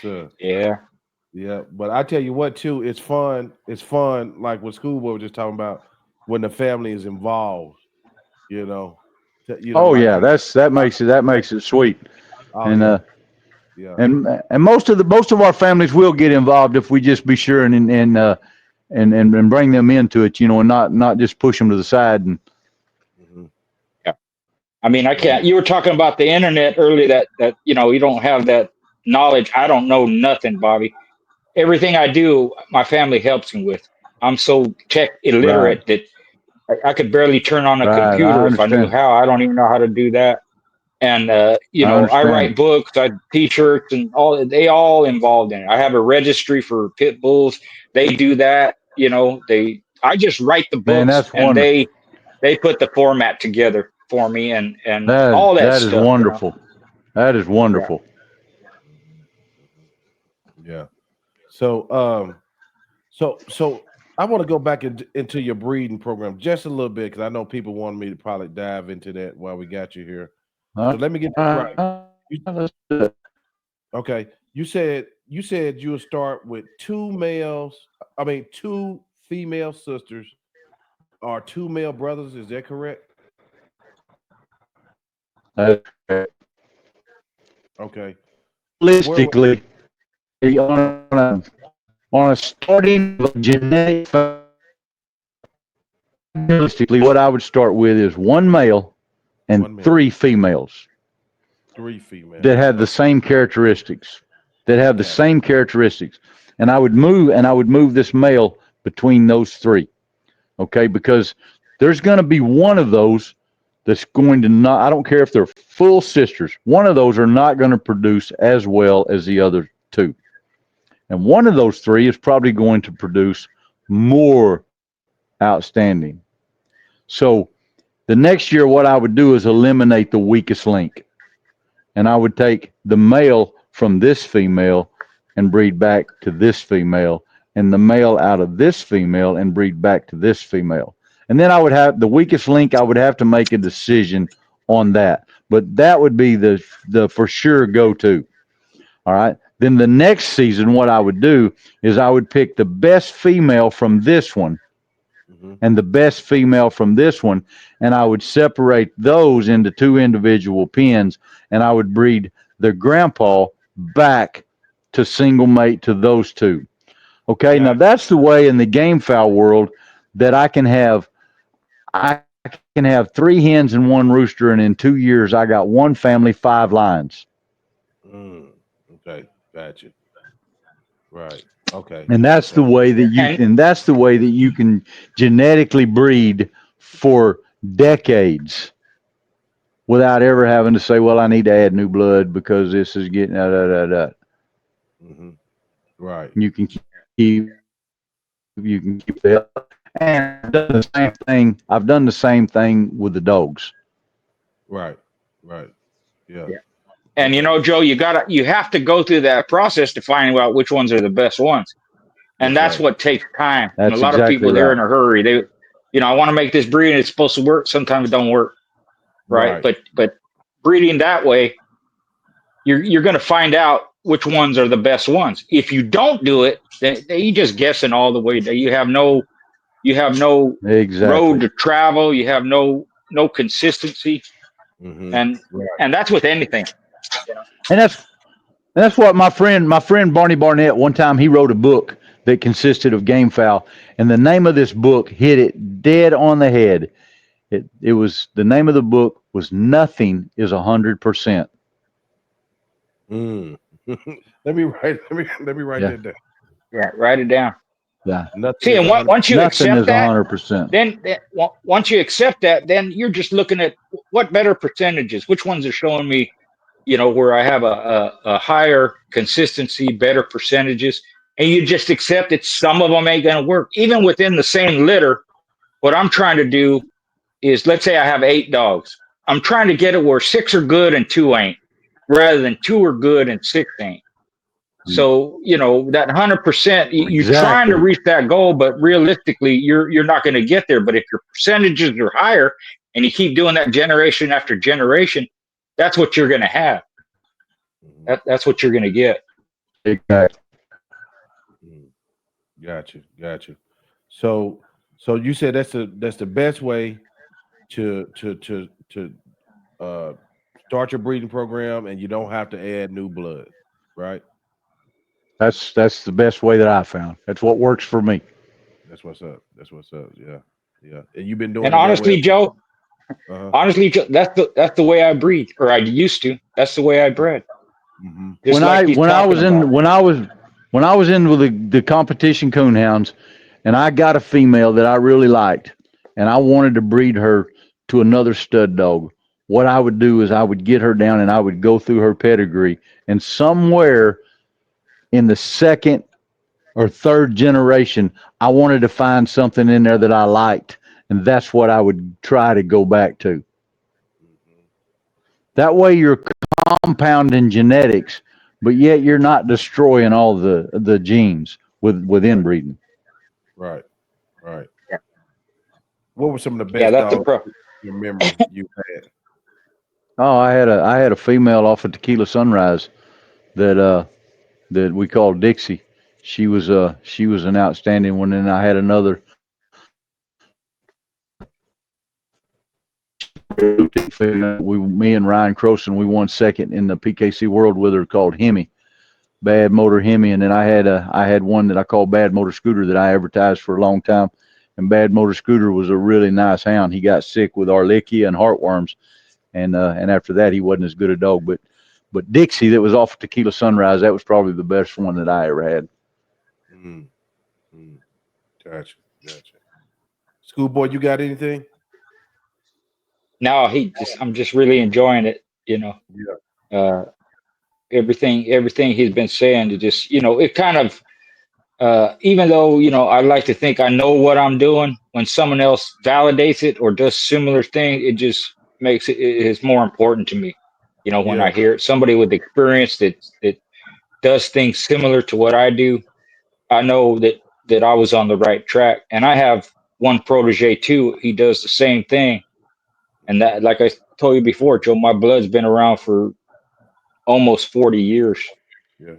sir. Yeah. Yeah. But I tell you what, too, it's fun. It's fun, like what Schoolboy was just talking about, when the family is involved, Oh, yeah, that makes it sweet. And and most of our families will get involved if we just be sure and bring them into it, and not just push them to the side. And yeah, I mean, I can't. You were talking about the internet earlier. That you don't have that knowledge. I don't know nothing, Bobby. Everything I do, my family helps me with. I'm so tech illiterate that I could barely turn on a computer if I knew how. I don't even know how to do that. And I write books, I T-shirts, and they all involved in it. I have a registry for pit bulls. They do that. I just write the books, and they put the format together for me, and all that stuff. That is wonderful. That is wonderful. Yeah. So so I want to go back into your breeding program just a little bit, because I know people wanted me to probably dive into that while we got you here. So let me get this right. Okay. You said you would start with two female sisters or two male brothers. Is that correct? Okay. Realistically, on a starting genetic, realistically, what I would start with is one male and three females. Three females that have the same characteristics. And I would move this male between those three. Okay, because there's going to be one of those that's going to not, I don't care if they're full sisters, one of those are not going to produce as well as the other two. And one of those three is probably going to produce more outstanding. So the next year, what I would do is eliminate the weakest link. And I would take the male from this female and breed back to this female, and the male out of this female and breed back to this female. And then I would have the weakest link. I would have to make a decision on that. But that would be the for sure go-to. All right. Then the next season, what I would do is I would pick the best female from this one and the best female from this one, and I would separate those into two individual pens, and I would breed the grandpa back to single mate to those two. Okay, now that's the way in the game fowl world that I can have three hens and one rooster, and in 2 years I got one family, 5 lines. Okay, gotcha. Right. Okay. And that's the way that you can genetically breed for decades without ever having to say, well, I need to add new blood because this is getting Right. You can keep the and I've done the same thing. I've done the same thing with the dogs. Right. Yeah. And Joe, you have to go through that process to find out which ones are the best ones. And that's what takes time. And a lot of people, they're in a hurry. They, I want to make this breed and it's supposed to work. Sometimes it don't work. Right. But breeding that way, you're going to find out which ones are the best ones. If you don't do it, then you're just guessing all the way. You have no road Exactly. to travel. You have no consistency, Mm-hmm. and Right. that's with anything. And that's what my friend Barney Barnett, one time he wrote a book that consisted of game fowl, and the name of this book hit it dead on the head. It was, the name of the book was Nothing is 100%. Mm. let me write Yeah, that down. Yeah, write it down. yeah. Nothing See, is and 100. once you Nothing accept is that, 100%. then once you accept that, then you're just looking at what better percentages, which ones are showing me, where I have a higher consistency, better percentages, and you just accept it. Some of them ain't going to work. Even within the same litter, what I'm trying to do is, let's say I have 8 dogs. I'm trying to get it where 6 are good and 2 ain't, rather than 2 are good and 6 ain't. So, that 100%, you're trying to Exactly. reach that goal, but realistically, you're not going to get there. But if your percentages are higher and you keep doing that generation after generation, that's what you're going to have. Mhm. That's what you're going to get. Exactly. Mm. Got you. So you said that's the best way to uh start your breeding program, and you don't have to add new blood, right? That's the best way that I found. That's what works for me. That's what's up. That's what's up. Yeah, yeah. And you've been doing And it that way. Uh-huh. that's the way I breed, or I used to. That's the way I bred. Mm-hmm. Just When like I he's when I talking was about. in when I was in with the competition coonhounds, and I got a female that I really liked, and I wanted to breed her to another stud dog. What I would do is I would get her down and I would go through her pedigree, and somewhere in the second or third generation, I wanted to find something in there that I liked, and that's what I would try to go back to. Mm-hmm. That way, you're compounding genetics, but yet you're not destroying all the genes with Right, inbreeding. right, right. Yeah, What were some of the yeah, best that's the dogs pro. your memory you had? Oh, I had a female off of Tequila Sunrise that that we called Dixie. She was an outstanding one, and I had another. Me and Ryan Croson, we won second in the PKC World with her, called Hemi, Bad Motor Hemi, and then I had one that I called Bad Motor Scooter that I advertised for a long time. And Bad Motor Scooter was a really nice hound. He got sick with Arlichia and heartworms, and after that he wasn't as good a dog. But Dixie, that was off of Tequila Sunrise, that was probably the best one that I ever had. Mm, mm. Gotcha. Schoolboy, you got anything? No, I'm just really enjoying it. Yeah. Uh, everything he's been saying to just, it kind of, even though, I like to think I know what I'm doing, when someone else validates it or does similar thing, it just makes it is more important to me. When Yeah. I hear somebody with experience that does things similar to what I do, I know that I was on the right track. And I have one protege too. He does the same thing. And that, like I told you before, Joe, my blood's been around for almost 40 years. Yeah.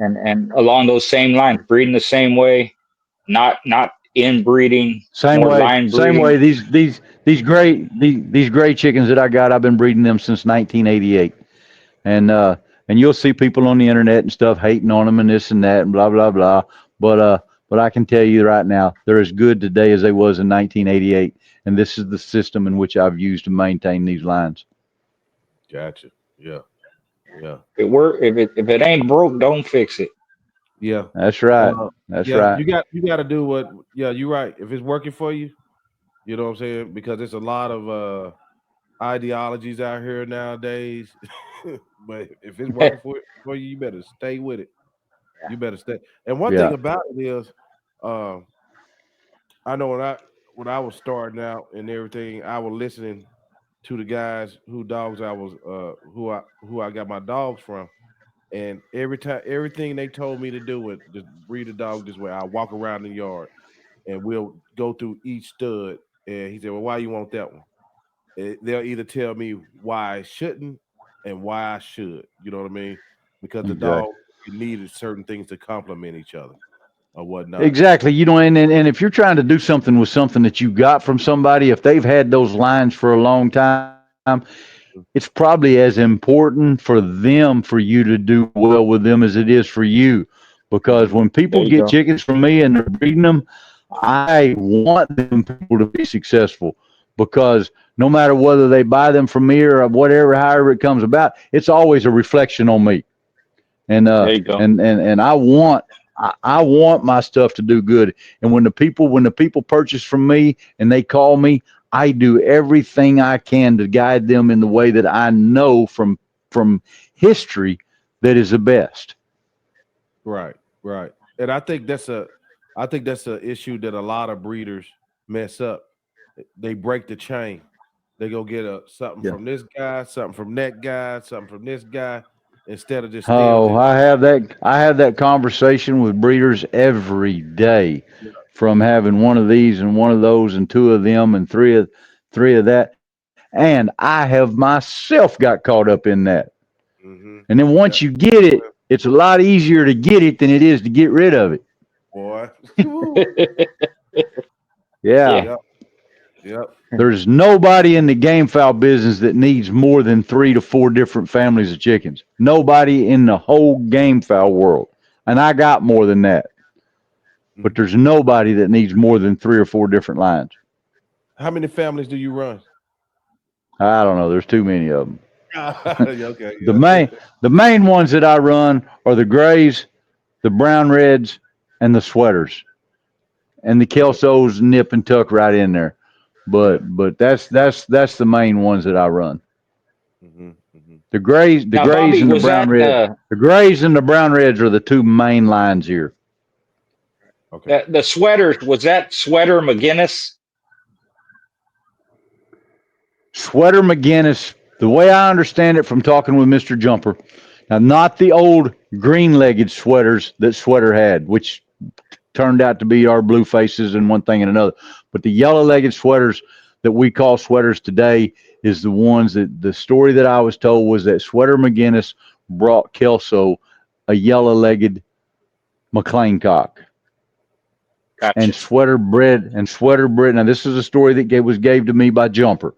And along those same lines, breeding the same way, not inbreeding, more line Same breeding. way. These gray chickens that I got, I've been breeding them since 1988. And and you'll see people on the internet and stuff hating on them and this and that and blah blah blah. But I can tell you right now, they're as good today as they was in 1988. And this is the system in which I've used to maintain these lines. Gotcha. Yeah. Yeah. If it ain't broke, don't fix it. Yeah. That's right. Uh, That's yeah. right. You got to do what. Yeah, you're right. If it's working for you, you know what I'm saying, because there's a lot of ideologies out here nowadays. But if it's working for you, you better stay with it. You better stay. And one thing Yeah. about it is, uh, I know when I was starting out and everything, I was listening to the guys who dogs I was who I got my dogs from. And every time everything they told me to do was just breed a dog this way. I walk around the yard and we'll go through each stud. And he said, "Well, why you want that one?" They'll either tell me why I shouldn't, and why I should. You know what I mean? Because the Exactly. dog needed certain things to complement each other or whatnot. Exactly. You know, and if you're trying to do something with something that you got from somebody, if they've had those lines for a long time, it's probably as important for them for you to do well with them as it is for you. Because when There people you get go. chickens from me and they're breeding them, I want them people to be successful because no matter whether they buy them from me or whatever, however it comes about, it's always a reflection on me. And There you go. and I want my stuff to do good. And when the people purchase from me and they call me, I do everything I can to guide them in the way that I know from history that is the best. Right, right. And I think that's a issue that a lot of breeders mess up. They break the chain. They go get something Yeah. from this guy, something from that guy, something from this guy, instead of just staying with Oh, it. I have that conversation with breeders every day, Yeah. from having one of these and one of those and two of them and three of that. And I have myself got caught up in that. Mm-hmm. And then Yeah. once you get it, it's a lot easier to get it than it is to get rid of it. Boy. Woo. Yeah. Yeah. Yep. Yep. There's nobody in the game fowl business that needs more than 3 to 4 different families of chickens. Nobody in the whole game fowl world. And I got more than that. But there's nobody that needs more than 3 or 4 different lines. How many families do you run? I don't know. There's too many of them. Okay. The Yeah. main the main ones that I run are the grays, the brown reds, and the sweaters. And the Okay. Kelsos nip and tuck right in there. Yeah. But that's the main ones that I run. Mm-hmm. Mm-hmm. The Now, grays Bobby, and the was brown that red. The grays and the brown reds are the two main lines here. Okay. the sweaters? Was that sweater McGinnis? Sweater McGinnis, the way I understand it from talking with Mr. Jumper, now not the old green-legged sweaters that Sweater had, which turned out to be our blue faces and one thing and another, but the yellow-legged sweaters that we call sweaters today is the ones that the story that I was told was that Sweater McGinnis brought Kelso a yellow-legged McLean cock. Gotcha. And sweater bred. Now this is a story that was gave to me by Jumper,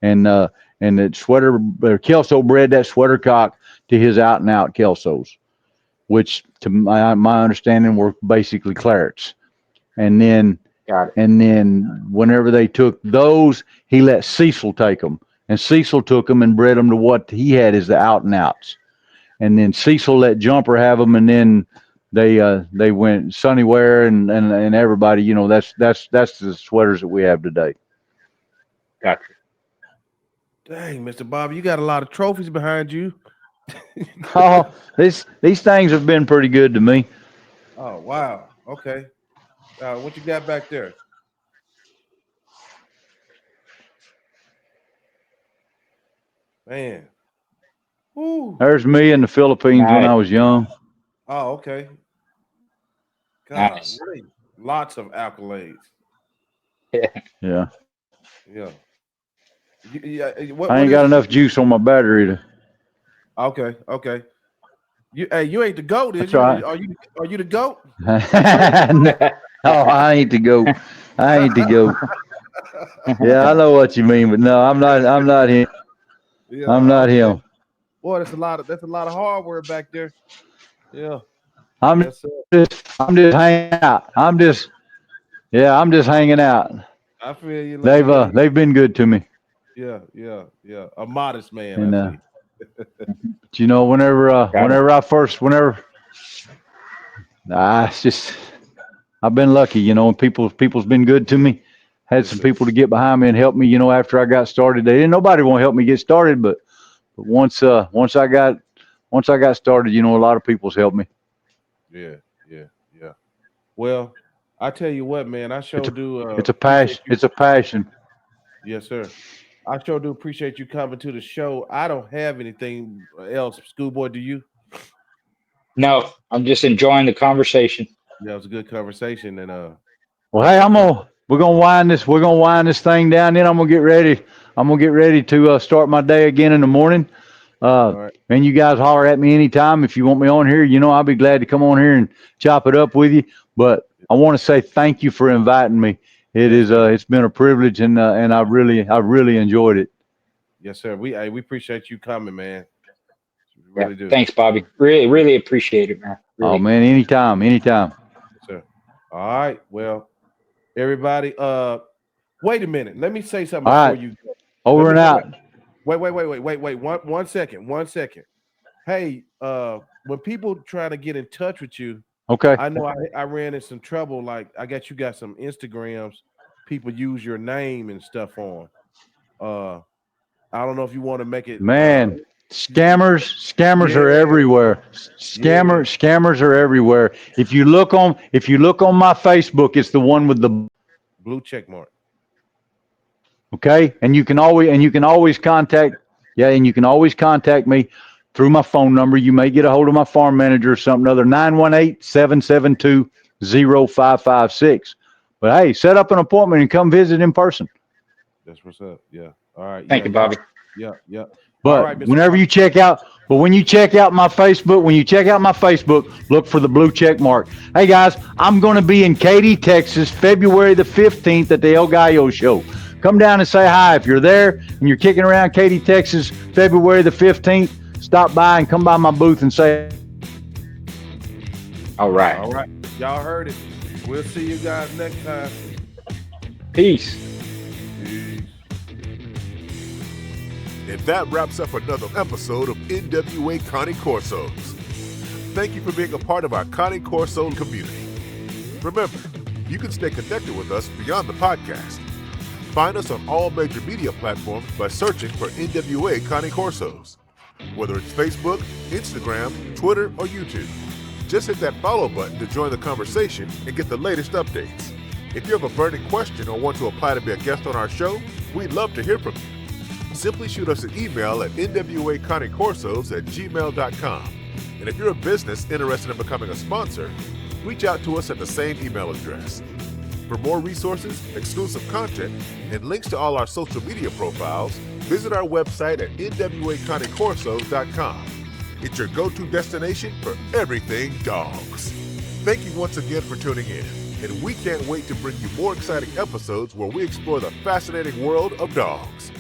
and that Kelso bred that sweater cock to his out and out Kelsos, which to my understanding were basically clarets. And then Got it. whenever they took those, he let Cecil take them, and Cecil took them and bred them to what he had as the out and outs. And then Cecil let Jumper have them, and then they went Sunnyware and everybody. You know, that's the sweaters that we have today. Gotcha. Dang, Mr. Bobby, you got a lot of trophies behind you. Oh, these things have been pretty good to me. Oh, wow. Okay. What you got back there? Man. Woo. There's me in the Philippines when I Nice. was young. Oh, okay. God, Nice. lots of accolades. Yeah. Yeah, Yeah. Yeah. What I what ain't got is enough juice on my battery to. okay, okay. You ain't the goat, is That's you? right. Are you the goat? No, I ain't the goat. I ain't the goat. Yeah, I know what you mean, but no, I'm not. I'm not him. Yeah, I'm not okay. him. Boy, that's a lot of hardware back there. Yeah. I'm Yes, sir. I'm just hanging out. I'm just hanging out. I feel you. Look at here. They've been good to me. Yeah, yeah, yeah. A modest man, I And see. you know, Got it. whenever it's just I've been lucky, you know, and people's been good to me. Had Yes, some sir. people to get behind me and help me, you know, after I got started. They didn't nobody want to help me get started, but once I got started, you know, a lot of people's helped me. Yeah, yeah, yeah. Well, I tell you what, man, I It's sure a do it's a appreciate passion. you. It's a passion. Yes, sir. I sure do appreciate you coming to the show. I don't have anything else, schoolboy. Do you? No, I'm just enjoying the conversation. Yeah, it was a good conversation, and Well, hey, we're gonna wind this thing down. Then I'm gonna get ready. I'm gonna get ready to start my day again in the morning. right. Man, you guys holler at me anytime if you want me on here. You know, I'll be glad to come on here and chop it up with you. But I want to say thank you for inviting me. It's been a privilege, and I really enjoyed it. Yes, sir. We appreciate you coming, man. We really do. Thanks, Bobby. Really appreciate it, man. Really. Oh man, anytime. Yes, sir. All right. Well, everybody, wait a minute. Let me say something All before right. you go. Over and out. Wait. One second. Hey, when people try to get in touch with you, Okay. I know I ran into some trouble. Like I got some Instagrams. People use your name and stuff on. I don't know if you want to make it. Man, scammers are Yeah. everywhere. Scammers are everywhere. If you look on my Facebook, it's the one with the Blue check mark. okay, and you can always contact me through my phone number. You may get a hold of my farm manager or something other 918-772-0556. But hey, set up an appointment and come visit in person. That's what's up. Yeah. All right. Thank you, Bobby. Yeah. But all right, whenever you check out, when you check out my Facebook, look for the blue check mark. Hey guys, I'm going to be in Katy, Texas, February the 15th at the El Gallo show. Come down and say hi. If you're there and you're kicking around Katy, Texas, February the 15th, stop by and come by my booth and say. All right. Y'all heard it. We'll see you guys next time. Peace. And that wraps up another episode of NWA Connie Corsos. Thank you for being a part of our Connie Corso community. Remember, you can stay connected with us beyond the podcast. Find us on all major media platforms by searching for NWA Connie Corsos. Whether it's Facebook, Instagram, Twitter, or YouTube. Just hit that follow button to join the conversation and get the latest updates. If you have a burning question or want to apply to be a guest on our show, we'd love to hear from you. Simply shoot us an email at nwaconniecorsos@gmail.com. And if you're a business interested in becoming a sponsor, reach out to us at the same email address. For more resources, exclusive content, and links to all our social media profiles, visit our website at nwaconniecorsos.com. It's your go-to destination for everything dogs. Thank you once again for tuning in, and we can't wait to bring you more exciting episodes where we explore the fascinating world of dogs.